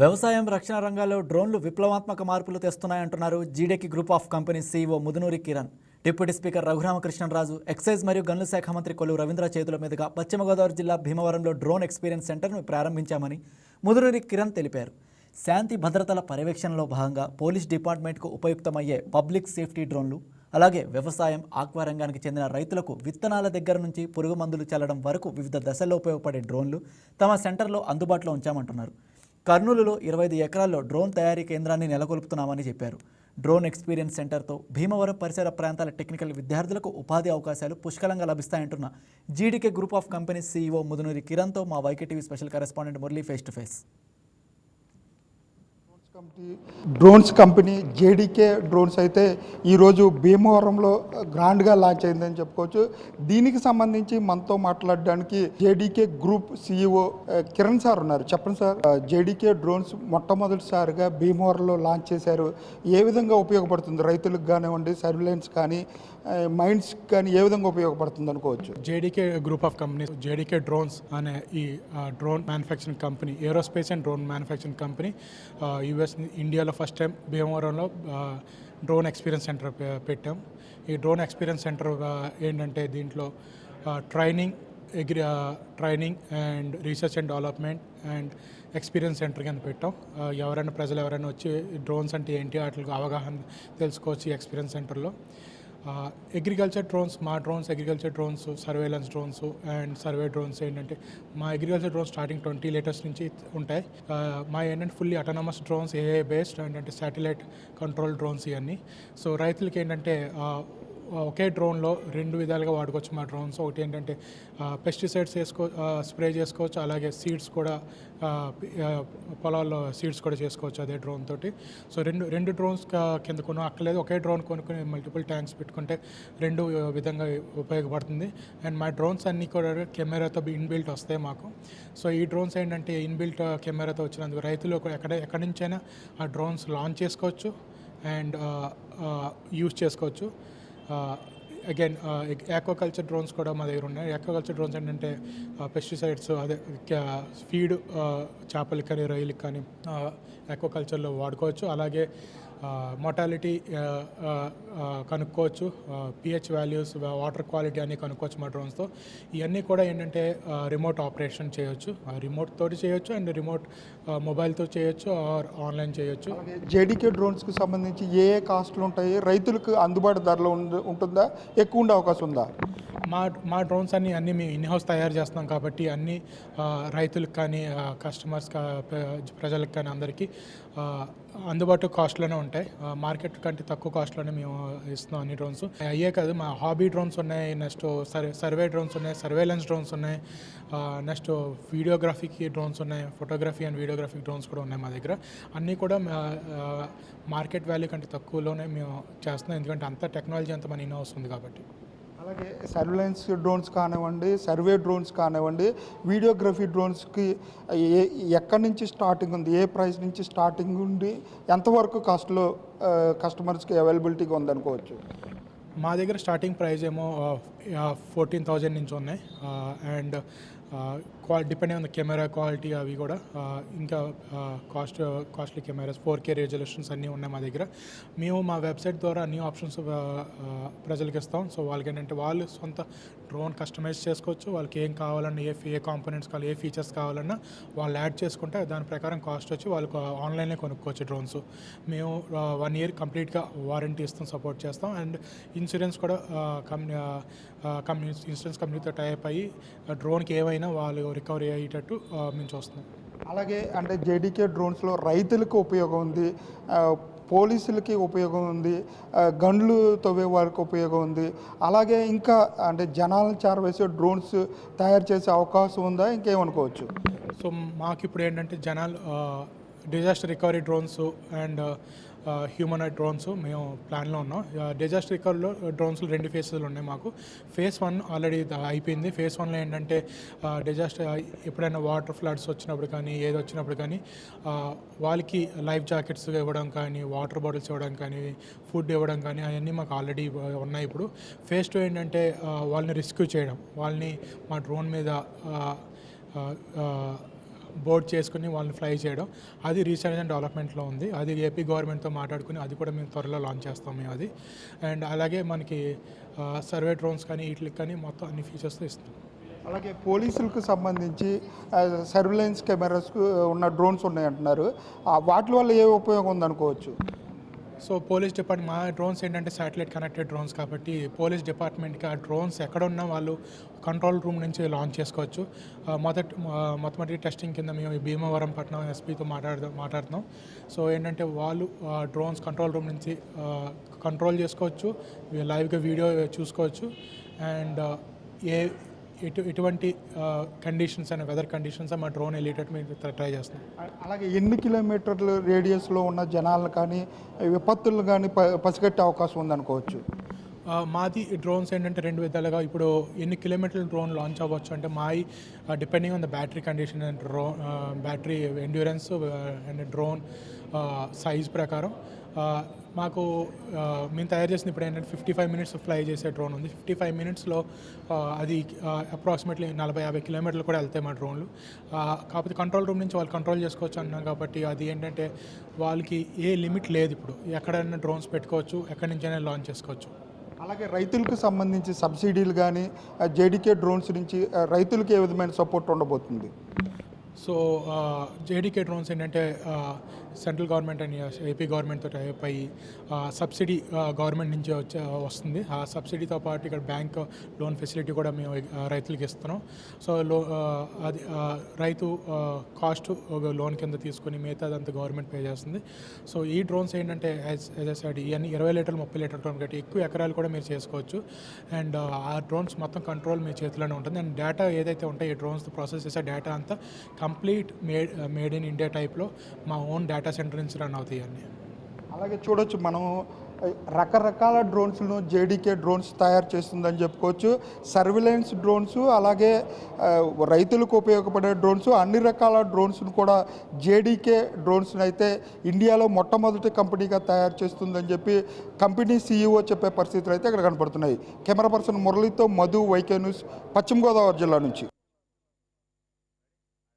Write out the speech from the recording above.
వ్యవసాయం, రక్షణ రంగాల్లో డ్రోన్లు విప్లవాత్మక మార్పులు తెస్తున్నాయంటున్నారు GDK group of companies CEO Mudunuri Kiran. Deputy speaker Raghurama Krishna Raju, excise మరియు గనుల శాఖ మంత్రి కొల్లు రవీంద్ర చేతుల మీదుగా పశ్చిమ గోదావరి జిల్లా భీమవరంలో డ్రోన్ ఎక్స్పీరియన్స్ సెంటర్ను ప్రారంభించామని ముదునూరి కిరణ్ తెలిపారు. శాంతి భద్రతల పర్యవేక్షణలో భాగంగా పోలీస్ డిపార్ట్మెంట్కు ఉపయుక్తమయ్యే పబ్లిక్ సేఫ్టీ డ్రోన్లు, అలాగే వ్యవసాయం, ఆక్వా రంగానికి చెందిన రైతులకు విత్తనాల దగ్గర నుంచి పురుగు మందులు చల్లడం వరకు వివిధ దశల్లో ఉపయోగపడే డ్రోన్లు తమ సెంటర్లో అందుబాటులో ఉంచామంటున్నారు. కర్నూలులో 25 ఎకరాల్లో డ్రోన్ తయారీ కేంద్రాన్ని నెలకొల్పుతున్నామని చెప్పారు. డ్రోన్ ఎక్స్పీరియన్స్ సెంటర్తో భీమవరం పరిసర ప్రాంతాల టెక్నికల్ విద్యార్థులకు ఉపాధి అవకాశాలు పుష్కలంగా లభిస్తాయంటున్న GDK group of companies CEO Mudunuri కిరణ్తో మా YKTV special correspondent Murali face to face. Drones company JDK drones అయితే ఈరోజు భీమవరంలో గ్రాండ్గా లాంచ్ అయిందని చెప్పుకోవచ్చు. దీనికి సంబంధించి మనతో మాట్లాడడానికి JDK group CEO Kiran sir ఉన్నారు. చెప్పండి సార్, జేడీకే డ్రోన్స్ మొట్టమొదటిసారిగా భీమవరంలో లాంచ్ చేశారు. ఏ విధంగా ఉపయోగపడుతుంది రైతులకు కానివ్వండి, సర్వేలెన్స్ కానీ, మైండ్స్ కానీ ఏ విధంగా ఉపయోగపడుతుంది అనుకోవచ్చు? JDK group of companies JDK drones అనే ఈ drone manufacturing company, aerospace and drone manufacturing company US ఇండియాలో ఫస్ట్ టైం భీమవరంలో డ్రోన్ ఎక్స్పీరియన్స్ సెంటర్ పెట్టాం. ఈ డ్రోన్ ఎక్స్పీరియన్స్ సెంటర్ ఏంటంటే దీంట్లో training and research and development and experience centre కింద పెట్టాం. ప్రజలు ఎవరైనా వచ్చి డ్రోన్స్ అంటే ఏంటి వాటికి అవగాహన తెలుసుకోవచ్చు ఈ ఎక్స్పీరియన్స్ సెంటర్లో. అగ్రికల్చర్ డ్రోన్స్, మా drones, agriculture drones, surveillance drones and survey drones ఏంటంటే మా అగ్రికల్చర్ డ్రోన్స్ స్టార్టింగ్ 20 లీటర్స్ నుంచి ఉంటాయి. మా ఏంటంటే fully autonomous drones, AI based అంటే శాటిలైట్ కంట్రోల్ డ్రోన్స్ ఇవన్నీ. సో రైతులకి ఏంటంటే ఒకే డ్రోన్లో 2 విధాలుగా వాడుకోవచ్చు మా డ్రోన్స్. ఒకటి ఏంటంటే పెస్టిసైడ్స్ స్ప్రే చేసుకోవచ్చు, అలాగే సీడ్స్ కూడా పొలాల్లో సీడ్స్ కూడా చేసుకోవచ్చు అదే డ్రోన్ తోటి. సో రెండు డ్రోన్స్ కింద అక్కర్లేదు, ఒకే డ్రోన్ కొనుక్కొని మల్టిపుల్ ట్యాంక్స్ పెట్టుకుంటే 2 విధంగా ఉపయోగపడుతుంది. అండ్ మా డ్రోన్స్ అన్నీ కూడా కెమెరాతో ఇన్బిల్ట్ వస్తాయి మాకు. సో ఈ డ్రోన్స్ ఏంటంటే ఇన్బిల్ట్ కెమెరాతో వచ్చినందుకు రైతులు ఎక్కడి నుంచైనా ఆ డ్రోన్స్ లాంచ్ చేసుకోవచ్చు అండ్ యూజ్ చేసుకోవచ్చు. అగైన్ ఆక్వాకల్చర్ డ్రోన్స్ కూడా మా దగ్గర ఉన్నాయి. ఆక్వాకల్చర్ డ్రోన్స్ ఏంటంటే పెస్టిసైడ్స్, అదే ఫీడ్ చేపలకి కానీ రొయ్యలకి కానీ ఆక్వాకల్చర్లో వాడుకోవచ్చు. అలాగే మోర్టాలిటీ కనుక్కోవచ్చు, పిహెచ్ వాల్యూస్, వాటర్ క్వాలిటీ అన్నీ కనుక్కోవచ్చు మా డ్రోన్స్తో. ఇవన్నీ కూడా ఏంటంటే రిమోట్ ఆపరేషన్ చేయొచ్చు, రిమోట్ తోటి చేయొచ్చు అండ్ రిమోట్ మొబైల్తో చేయొచ్చు ఆర్ ఆన్లైన్ చేయొచ్చు. జేడీకే డ్రోన్స్కి సంబంధించి ఏ కాస్ట్లు ఉంటాయి? రైతులకు అందుబాటు ధరలో ఉంటుందా? ఎక్కువ ఉండే అవకాశం ఉందా? మా డ్రోన్స్ అన్నీ మేము ఇన్హౌస్ తయారు చేస్తున్నాం కాబట్టి అన్ని రైతులకు కానీ, కస్టమర్స్, ప్రజలకు కానీ అందరికీ అందుబాటు కాస్ట్లోనే ఉంటాయి. మార్కెట్ కంటే తక్కువ కాస్ట్లోనే మేము ఇస్తున్నాం అన్ని డ్రోన్స్. అయ్యే కాదు, మా హాబీ డ్రోన్స్ ఉన్నాయి, నెక్స్ట్ సర్వే డ్రోన్స్ ఉన్నాయి, సర్వేలెన్స్ డ్రోన్స్ ఉన్నాయి, నెక్స్ట్ వీడియోగ్రఫీకి డ్రోన్స్ ఉన్నాయి, ఫోటోగ్రఫీ అండ్ వీడియోగ్రఫీ డ్రోన్స్ కూడా ఉన్నాయి మా దగ్గర. అన్నీ కూడా మార్కెట్ వాల్యూ కంటే తక్కువలోనే మేము చేస్తున్నాం, ఎందుకంటే అంత టెక్నాలజీ అంతా మన ఇన్హౌస్ ఉంది కాబట్టి. అలాగే సర్వేలెన్స్ డ్రోన్స్ కానివ్వండి, సర్వే డ్రోన్స్ కానివ్వండి, వీడియోగ్రఫీ డ్రోన్స్కి ఎక్కడి నుంచి స్టార్టింగ్ ఉంది? ఏ ప్రైస్ నుంచి స్టార్టింగ్ ఉంది? ఎంతవరకు కాస్ట్లో కస్టమర్స్కి అవైలబిలిటీగా ఉందనుకోవచ్చు? మా దగ్గర స్టార్టింగ్ ప్రైస్ ఏమో 14,000 నుంచి ఉన్నాయి. And depending on the camera quality అవి కూడా ఇంకా కాస్ట్లీ కెమెరాస్, 4K రెజల్యూషన్స్ అన్నీ ఉన్నాయి మా దగ్గర. మేము మా వెబ్సైట్ ద్వారా అన్ని ఆప్షన్స్ ప్రజలకు ఇస్తాం. సో వాళ్ళకి ఏంటంటే వాళ్ళు సొంత డ్రోన్ కస్టమైజ్ చేసుకోవచ్చు, వాళ్ళకి ఏం కావాలన్నా, ఏ కాంపోనెంట్స్ కావాలి, ఏ ఫీచర్స్ కావాలన్నా వాళ్ళు యాడ్ చేసుకుంటే దాని ప్రకారం కాస్ట్ వచ్చి వాళ్ళకు ఆన్లైన్లో కొనుక్కోవచ్చు డ్రోన్స్. మేము 1 year కంప్లీట్గా వారంటీ ఇస్తాం, సపోర్ట్ చేస్తాం. అండ్ ఇన్సూరెన్స్ కూడా ఇన్సూరెన్స్ కంపెనీతో టైప్ అయ్యి డ్రోన్కి ఏమైనా వాళ్ళు రికవరీ అయ్యేటట్టు మేము చూస్తున్నాం. అలాగే అంటే జేడీకే డ్రోన్స్లో రైతులకు ఉపయోగం ఉంది, పోలీసులకి ఉపయోగం ఉంది, గన్లు తవ్వే వారికి ఉపయోగం ఉంది. అలాగే ఇంకా అంటే జనాలను చేరవేసే డ్రోన్స్ తయారు చేసే అవకాశం ఉందా? ఇంకేమనుకోవచ్చు? సో మాకు ఇప్పుడు ఏంటంటే జనాలు disaster recovery drones and humanoid drones మేము ప్లాన్లో ఉన్నాం. డిజాస్టర్ రికవరీలో డ్రోన్స్లో 2 ఫేజెస్లు ఉన్నాయి మాకు. ఫేజ్ 1 ఆల్రెడీ అయిపోయింది. ఫేజ్ 1లో ఏంటంటే డిజాస్టర్ ఎప్పుడైనా వాటర్ ఫ్లడ్స్ వచ్చినప్పుడు కానీ, ఏది వచ్చినప్పుడు కానీ వాళ్ళకి లైఫ్ జాకెట్స్ ఇవ్వడం కానీ, వాటర్ బాటిల్స్ ఇవ్వడం కానీ, ఫుడ్ ఇవ్వడం కానీ అవన్నీ మాకు ఆల్రెడీ ఉన్నాయి. ఇప్పుడు ఫేజ్ 2 ఏంటంటే వాళ్ళని రెస్క్యూ చేయడం, వాళ్ళని మా డ్రోన్ మీద బోర్డ్ చేసుకుని వాళ్ళని ఫ్లై చేయడం, అది రీసెర్చ్ అండ్ డెవలప్మెంట్లో ఉంది. అది ఏపీ గవర్నమెంట్తో మాట్లాడుకుని అది కూడా మేము త్వరలో లాంచ్ చేస్తాం మేము అది. అండ్ అలాగే మనకి సర్వే డ్రోన్స్ కానీ వీటికి కానీ మొత్తం అన్ని ఫీచర్స్తో ఇస్తాం. అలాగే పోలీసులకు సంబంధించి సర్విలెన్స్ కెమెరాస్ ఉన్న డ్రోన్స్ ఉన్నాయంటున్నారు. వాటి వల్ల ఏ ఉపయోగం ఉందనుకోవచ్చు? సో పోలీస్ డిపార్ట్మెంట్ మా డ్రోన్స్ ఏంటంటే శాటిలైట్ కనెక్టెడ్ డ్రోన్స్ కాబట్టి పోలీస్ డిపార్ట్మెంట్కి ఆ డ్రోన్స్ ఎక్కడున్నా వాళ్ళు కంట్రోల్ రూమ్ నుంచి లాంచ్ చేసుకోవచ్చు. మొట్టమొదటి టెస్టింగ్ కింద మేము భీమవరం పట్నం ఎస్పీతో మాట్లాడుతున్నాం. సో ఏంటంటే వాళ్ళు డ్రోన్స్ కంట్రోల్ రూమ్ నుంచి కంట్రోల్ చేసుకోవచ్చు, లైవ్గా వీడియో చూసుకోవచ్చు. అండ్ ఎటువంటి కండిషన్స్ అనే వెదర్ కండిషన్స్ మా డ్రోన్ వెళ్ళేటట్టు మేము ట్రై చేస్తున్నాం. అలాగే ఎన్ని కిలోమీటర్లు రేడియస్లో ఉన్న జనాలను కానీ విపత్తులను కానీ పసిగట్టే అవకాశం ఉందనుకోవచ్చు? మాది డ్రోన్స్ ఏంటంటే 2 విధాలుగా ఇప్పుడు ఎన్ని కిలోమీటర్లు డ్రోన్ లాంచ్ అవ్వచ్చు అంటే మాది depending on the battery condition and battery endurance and drone size ప్రకారం మాకు మేము తయారు చేసిన ఇప్పుడు ఏంటంటే 55 మినిట్స్ ఫ్లై చేసే డ్రోన్ ఉంది. 55 మినిట్స్లో అది అప్రాక్సిమేట్లీ 40-50 కిలోమీటర్లు కూడా వెళ్తాయి మా డ్రోన్లు. కాకపోతే కంట్రోల్ రూమ్ నుంచి వాళ్ళు కంట్రోల్ చేసుకోవచ్చు అన్నాం కాబట్టి అది ఏంటంటే వాళ్ళకి ఏ లిమిట్ లేదు. ఇప్పుడు ఎక్కడైనా డ్రోన్స్ పెట్టుకోవచ్చు, ఎక్కడి నుంచైనా లాంచ్ చేసుకోవచ్చు. అలాగే రైతులకు సంబంధించి సబ్సిడీలు కానీ జేడీకే డ్రోన్స్ నుంచి రైతులకు ఏ విధమైన సపోర్ట్ ఉండబోతుంది? సో జేడీకే డ్రోన్స్ ఏంటంటే సెంట్రల్ గవర్నమెంట్ అని ఏపీ గవర్నమెంట్తో టైప్ అయ్యి సబ్సిడీ గవర్నమెంట్ నుంచి వస్తుంది. ఆ సబ్సిడీతో పాటు ఇక్కడ బ్యాంక్ లోన్ ఫెసిలిటీ కూడా మేము రైతులకు ఇస్తున్నాం. సో అది రైతు కాస్ట్ లోన్ కింద తీసుకొని మిగతాదంతా గవర్నమెంట్ పే చేస్తుంది. సో ఈ డ్రోన్స్ ఏంటంటే యాజ్ ఎ సైడ్ ఇవన్నీ 20 లీటర్లు 30 లీటర్ డ్రోన్ కాబట్టి ఎక్కువ ఎకరాలు కూడా మీరు చేసుకోవచ్చు. అండ్ ఆ డ్రోన్స్ మొత్తం కంట్రోల్ మీ చేతిలోనే ఉంటుంది. అండ్ డేటా ఏదైతే ఉంటాయో ఈ డ్రోన్స్ ప్రాసెస్ చేసే డేటా అంతా కంప్లీట్ మేడ్ ఇన్ ఇండియా టైప్లో మా ఓన్ డేటా సెంటర్ నుంచి రన్ అవుతాయి అన్నీ. అలాగే చూడొచ్చు మనం రకరకాల డ్రోన్స్ను జేడీకే డ్రోన్స్ తయారు చేస్తుందని చెప్పుకోవచ్చు. సర్విలెన్స్ డ్రోన్స్, అలాగే రైతులకు ఉపయోగపడే డ్రోన్స్, అన్ని రకాల డ్రోన్స్ను కూడా జేడీకే డ్రోన్స్ని అయితే ఇండియాలో మొట్టమొదటి కంపెనీగా తయారు చేస్తుందని చెప్పి కంపెనీ సీఈఓ చెప్పే పరిస్థితులు అయితే ఇక్కడ కనపడుతున్నాయి. కెమెరా పర్సన్ మురళితో మధు, వైకే న్యూస్, పశ్చిమ గోదావరి జిల్లా నుంచి.